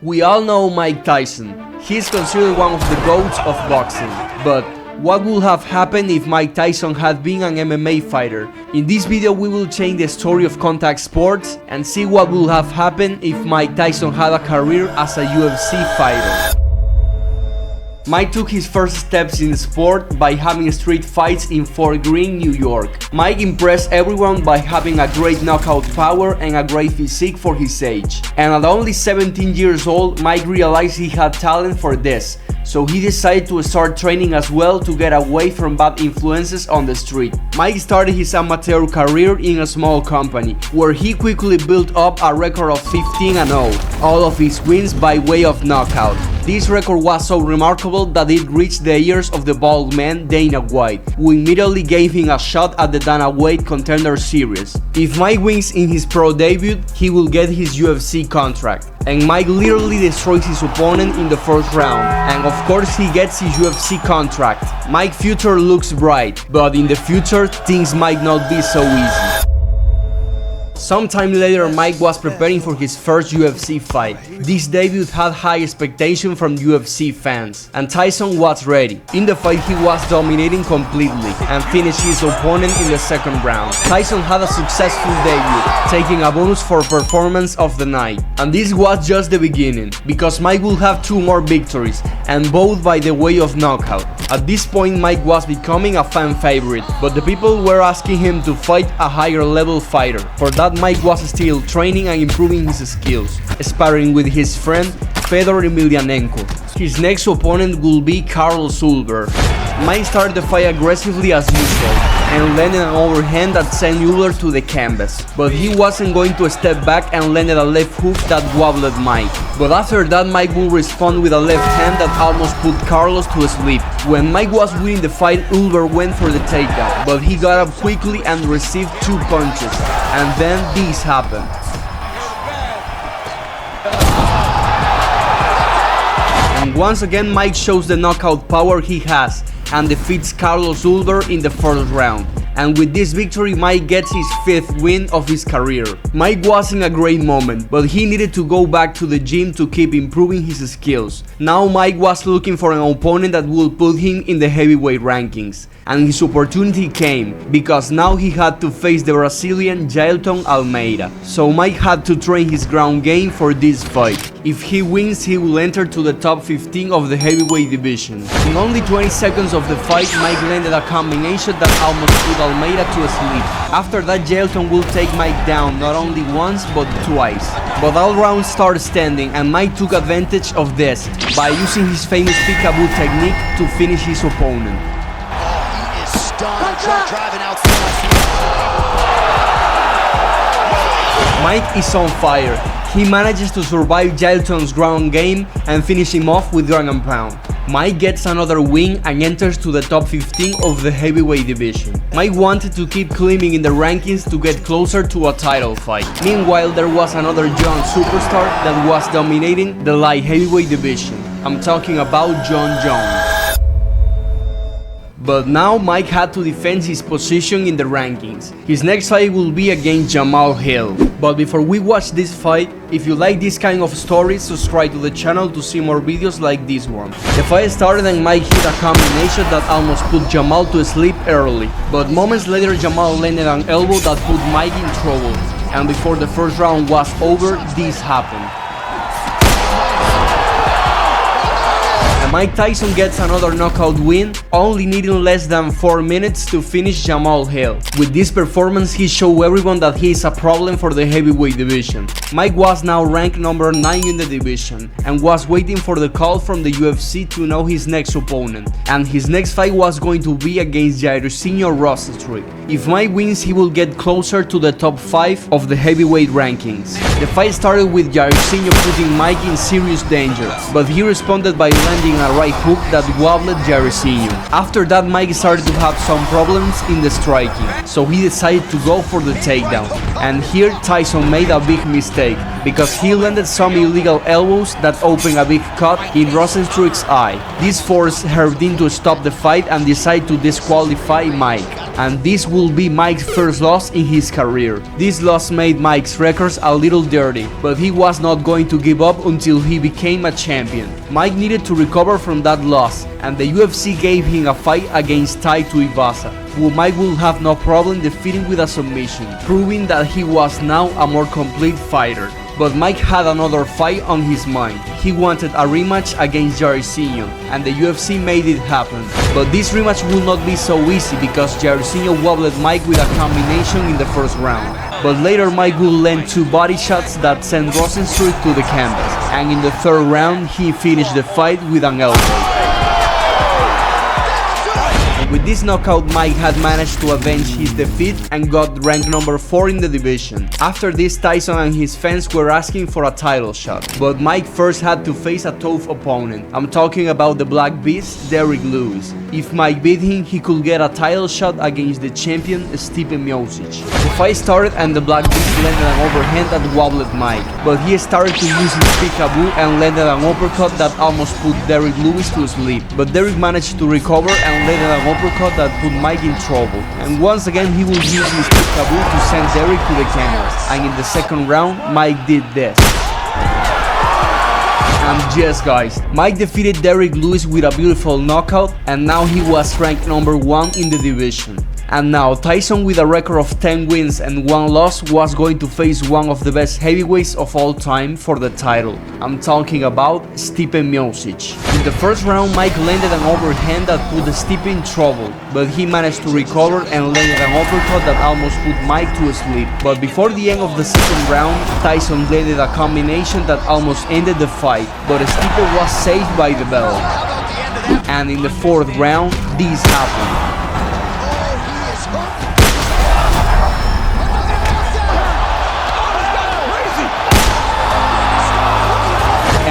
We all know Mike Tyson. He is considered one of the GOATs of boxing. But what would have happened if Mike Tyson had been an MMA fighter? In this video we will change the story of contact sports and see what would have happened if Mike Tyson had a career as a UFC fighter. Mike took his first steps in the sport by having street fights in Fort Greene, New York. Mike impressed everyone by having a great knockout power and a great physique for his age. And at only 17 years old, Mike realized he had talent for this, so he decided to start training as well to get away from bad influences on the street. Mike started his amateur career in a small company, where he quickly built up a record of 15-0, all of his wins by way of knockout. This record was so remarkable that it reached the ears of the bald man Dana White, who immediately gave him a shot at the Dana White Contender Series. If Mike wins in his pro debut, he will get his UFC contract. And Mike literally destroys his opponent in the first round, and of course he gets his UFC contract. Mike's future looks bright, but in the future things might not be so easy. Sometime later, Mike was preparing for his first UFC fight. This debut had high expectation from UFC fans, and Tyson was ready. In the fight, he was dominating completely and finished his opponent in the second round. Tyson had a successful debut, taking a bonus for performance of the night. And this was just the beginning, because Mike will have two more victories, and both by the way of knockout. At this point, Mike was becoming a fan favorite, but the people were asking him to fight a higher level fighter. For that, Mike was still training and improving his skills, sparring with his friend Fedor Emelianenko. His next opponent will be Carlos Ulber. Mike started the fight aggressively as usual and landed an overhand that sent Ulber to the canvas, but he wasn't going to step back and landed a left hook that wobbled Mike. But after that, Mike will respond with a left hand that almost put Carlos to sleep. When Mike was winning the fight, Ulber went for the takedown, but he got up quickly and received two punches, and then this happened. And once again, Mike shows the knockout power he has and defeats Carlos Ulber in the first round. And with this victory, Mike gets his 5th win of his career. Mike was in a great moment, but he needed to go back to the gym to keep improving his skills. Now Mike was looking for an opponent that would put him in the heavyweight rankings. And his opportunity came, because now he had to face the Brazilian Jailton Almeida. So Mike had to train his ground game for this fight. If he wins, he will enter to the top 15 of the heavyweight division. In only 20 seconds of the fight, Mike landed a combination that almost put Almeida to sleep. After that, Jailton will take Mike down not only once but twice. But all rounds started standing, and Mike took advantage of this by using his famous peekaboo technique to finish his opponent. Mike is on fire. He manages to survive Jailton's ground game and finish him off with ground and pound. Mike gets another win and enters to the top 15 of the heavyweight division. Mike wanted to keep climbing in the rankings to get closer to a title fight. Meanwhile, there was another young superstar that was dominating the light heavyweight division. I'm talking about Jon Jones. But now Mike had to defend his position in the rankings. His next fight will be against Jamahal Hill. But before we watch this fight, if you like this kind of stories, subscribe to the channel to see more videos like this one. The fight started and Mike hit a combination that almost put Jamahal to sleep early. But moments later, Jamahal landed an elbow that put Mike in trouble. And before the first round was over, this happened. Mike Tyson gets another knockout win, only needing less than 4 minutes to finish Jamahal Hill. With this performance, he showed everyone that he is a problem for the heavyweight division. Mike was now ranked number 9 in the division and was waiting for the call from the UFC to know his next opponent. And his next fight was going to be against Jairzinho Rozenstruik. If Mike wins, he will get closer to the top 5 of the heavyweight rankings. The fight started with Jairzinho putting Mike in serious danger, but he responded by landing a right hook that wobbled Jairzinho. After that, Mike started to have some problems in the striking, so he decided to go for the takedown. And here Tyson made a big mistake, because he landed some illegal elbows that opened a big cut in Rozenstruik's eye. This forced Herb Dean to stop the fight and decide to disqualify Mike. and this will be Mike's first loss in his career. This loss made Mike's records a little dirty, but he was not going to give up until he became a champion. Mike needed to recover from that loss, and the UFC gave him a fight against Tai Tuivasa, who Mike will have no problem defeating with a submission, proving that he was now a more complete fighter. But Mike had another fight on his mind. He wanted a rematch against Jairzinho, and the UFC made it happen. But this rematch will not be so easy because Jairzinho wobbled Mike with a combination in the first round. But later Mike will land 2 body shots that sent Rosenstruik to the canvas, and in the third round he finished the fight with an elbow. With this knockout, Mike had managed to avenge his defeat and got ranked number 4 in the division. After this, Tyson and his fans were asking for a title shot, but Mike first had to face a tough opponent. I'm talking about the Black Beast, Derrick Lewis. If Mike beat him, he could get a title shot against the champion Stipe Miocic. The fight started and the Black Beast landed an overhand that wobbled Mike, but he started to use his peekaboo and landed an uppercut that almost put Derrick Lewis to sleep. But Derrick managed to recover and landed an uppercut that put Mike in trouble. And once again he will use his peekaboo to send Derrick to the canvas. And in the second round, Mike did this. And yes guys, Mike defeated Derrick Lewis with a beautiful knockout, and now he was ranked number 1 in the division. And now Tyson, with a record of 10 wins and 1 loss, was going to face one of the best heavyweights of all time for the title. I'm talking about Stipe Miocic. In the first round, Mike landed an overhand that put Stipe in trouble, but he managed to recover and landed an uppercut that almost put Mike to sleep. But before the end of the second round, Tyson landed a combination that almost ended the fight, but Stipe was saved by the bell. And in the fourth round, this happened.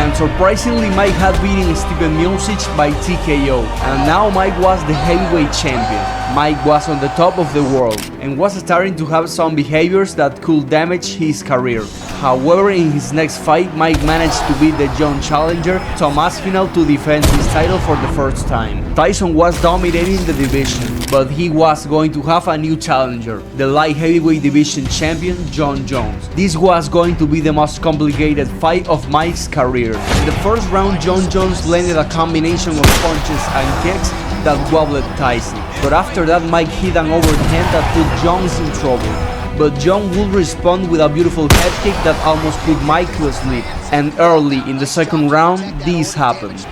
And surprisingly, Mike had beaten Stipe Miocic by TKO, and now Mike was the heavyweight champion. Mike was on the top of the world and was starting to have some behaviors that could damage his career. However, in his next fight, Mike managed to beat the young challenger Tom Aspinall to defend his title for the first time. Tyson was dominating the division, but he was going to have a new challenger, the light heavyweight division champion Jon Jones. This was going to be the most complicated fight of Mike's career. In the first round, Jon Jones landed a combination of punches and kicks that wobbled Tyson, but after that Mike hit an overhand that put Jones in trouble. But Jon would respond with a beautiful head kick that almost put Mike to sleep. And early in the second round, this happened.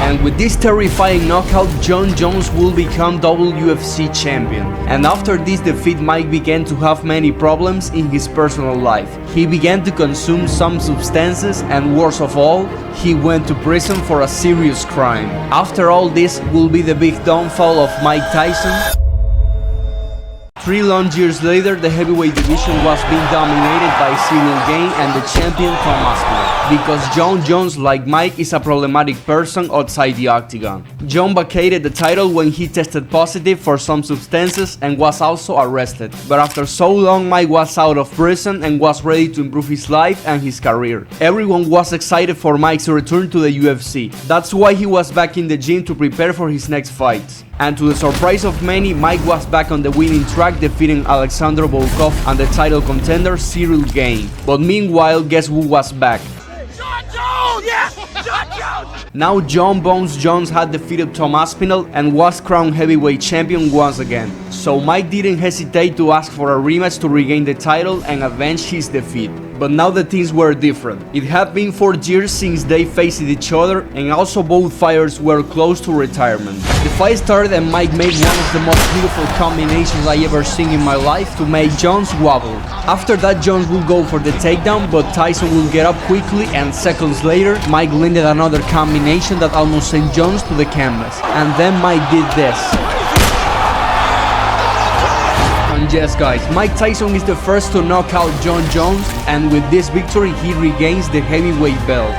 And with this terrifying knockout, Jon Jones will become UFC champion. And after this defeat, Mike began to have many problems in his personal life. He began to consume some substances, and worst of all, he went to prison for a serious crime. After all this will be the big downfall of Mike Tyson. 3 long years later, the heavyweight division was being dominated by Cyril Gane and the champion Tom Aspinall, because Jon Jones, like Mike, is a problematic person outside the octagon. Jon vacated the title when he tested positive for some substances and was also arrested. But after so long, Mike was out of prison and was ready to improve his life and his career. Everyone was excited for Mike's return to the UFC. That's why he was back in the gym to prepare for his next fight. And to the surprise of many, Mike was back on the winning track, defeating Alexander Volkov and the title contender Cyril Gane. But meanwhile, guess who was back? Jon Jones! Yes! Jon Jones! Now Jon Bones Jones had defeated Tom Aspinall and was crowned heavyweight champion once again. So Mike didn't hesitate to ask for a rematch to regain the title and avenge his defeat. But now the things were different. It had been 4 years since they faced each other, and also both fighters were close to retirement. The fight started and Mike made one of the most beautiful combinations I ever seen in my life to make Jones wobble. After that, Jones would go for the takedown, but Tyson would get up quickly, and seconds later, Mike landed another combination that almost sent Jones to the canvas. And then Mike did this. And yes guys, Mike Tyson is the first to knock out Jon Jones, and with this victory he regains the heavyweight belt.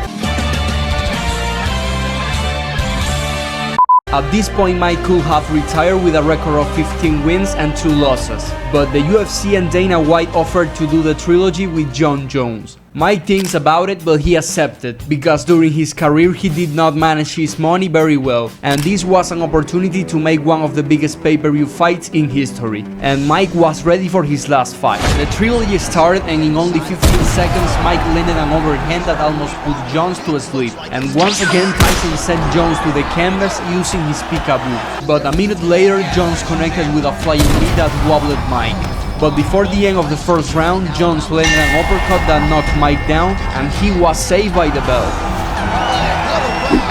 At this point, Mike could have retired with a record of 15 wins and 2 losses, but the UFC and Dana White offered to do the trilogy with Jon Jones. Mike thinks about it, but he accepted, because during his career he did not manage his money very well, and this was an opportunity to make one of the biggest pay-per-view fights in history, and Mike was ready for his last fight. The trilogy started, and in only 15 seconds Mike landed an overhand that almost put Jones to sleep, and once again Tyson sent Jones to the canvas using his peekaboo, but a minute later Jones connected with a flying knee that wobbled Mike. But before the end of the first round, Jones landed an uppercut that knocked Mike down, and he was saved by the bell.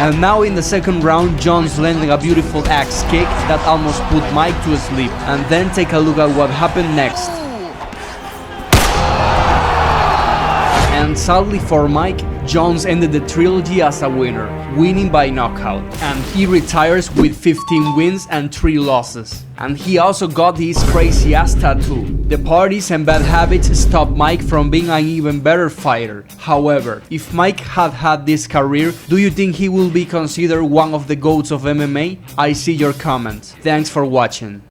And now in the second round, Jones landed a beautiful axe kick that almost put Mike to sleep. And then take a look at what happened next. And sadly for Mike, Jones ended the trilogy as a winner, winning by knockout, and he retires with 15 wins and 3 losses. And he also got his crazy ass tattoo. The parties and bad habits stopped Mike from being an even better fighter. However, if Mike had had this career, do you think he will be considered one of the GOATs of MMA? I see your comments. Thanks for watching.